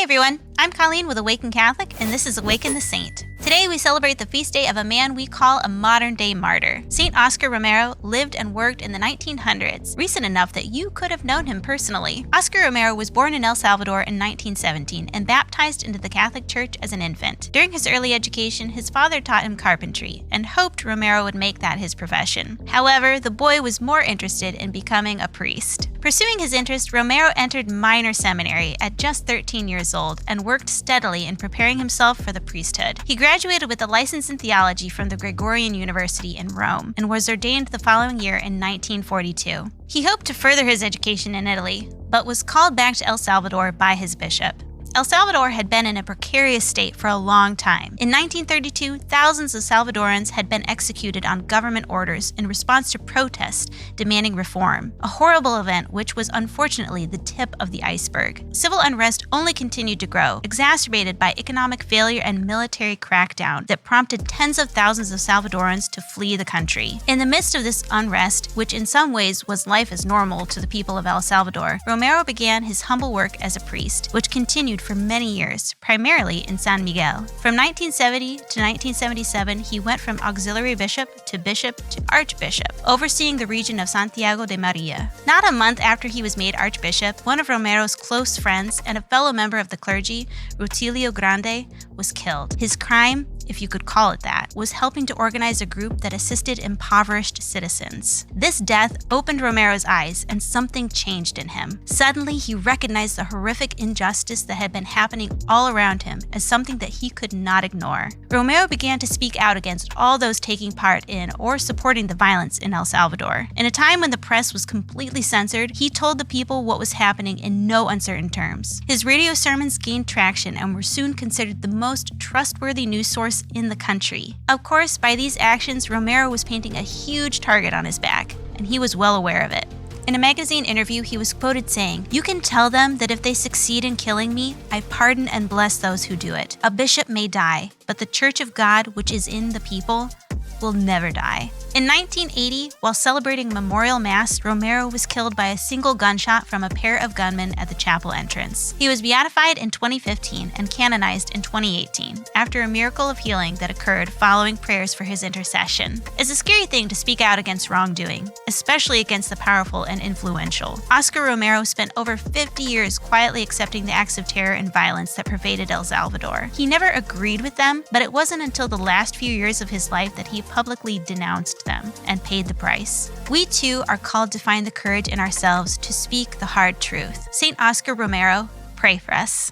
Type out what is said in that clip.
Hey everyone, I'm Colleen with Awaken Catholic, and this is Awaken the Saint. Today we celebrate the feast day of a man we call a modern-day martyr. St. Oscar Romero lived and worked in the 1900s, recent enough that you could have known him personally. Oscar Romero was born in El Salvador in 1917 and baptized into the Catholic Church as an infant. During his early education, his father taught him carpentry and hoped Romero would make that his profession. However, the boy was more interested in becoming a priest. Pursuing his interest, Romero entered minor seminary at just 13 years old and worked steadily in preparing himself for the priesthood. He graduated with a license in theology from the Gregorian University in Rome and was ordained the following year in 1942. He hoped to further his education in Italy, but was called back to El Salvador by his bishop. El Salvador had been in a precarious state for a long time. In 1932, thousands of Salvadorans had been executed on government orders in response to protests demanding reform, a horrible event which was unfortunately the tip of the iceberg. Civil unrest only continued to grow, exacerbated by economic failure and military crackdown that prompted tens of thousands of Salvadorans to flee the country. In the midst of this unrest, which in some ways was life as normal to the people of El Salvador, Romero began his humble work as a priest, which continued for many years, primarily in San Miguel. From 1970 to 1977, he went from auxiliary bishop to archbishop, overseeing the region of Santiago de Maria. Not a month after he was made archbishop, one of Romero's close friends and a fellow member of the clergy, Rutilio Grande, was killed. His crime, if you could call it that, was helping to organize a group that assisted impoverished citizens. This death opened Romero's eyes and something changed in him. Suddenly, he recognized the horrific injustice that had been happening all around him as something that he could not ignore. Romero began to speak out against all those taking part in or supporting the violence in El Salvador. In a time when the press was completely censored, he told the people what was happening in no uncertain terms. His radio sermons gained traction and were soon considered the most trustworthy news source in the country. Of course, by these actions, Romero was painting a huge target on his back, and he was well aware of it. In a magazine interview, he was quoted saying, "You can tell them that if they succeed in killing me, I pardon and bless those who do it. A bishop may die, but the Church of God, which is in the people, will never die." In 1980, while celebrating Memorial Mass, Romero was killed by a single gunshot from a pair of gunmen at the chapel entrance. He was beatified in 2015 and canonized in 2018 after a miracle of healing that occurred following prayers for his intercession. It's a scary thing to speak out against wrongdoing, especially against the powerful and influential. Oscar Romero spent over 50 years quietly accepting the acts of terror and violence that pervaded El Salvador. He never agreed with them, but it wasn't until the last few years of his life that he publicly denounced them and paid the price. We too are called to find the courage in ourselves to speak the hard truth. St. Oscar Romero, pray for us.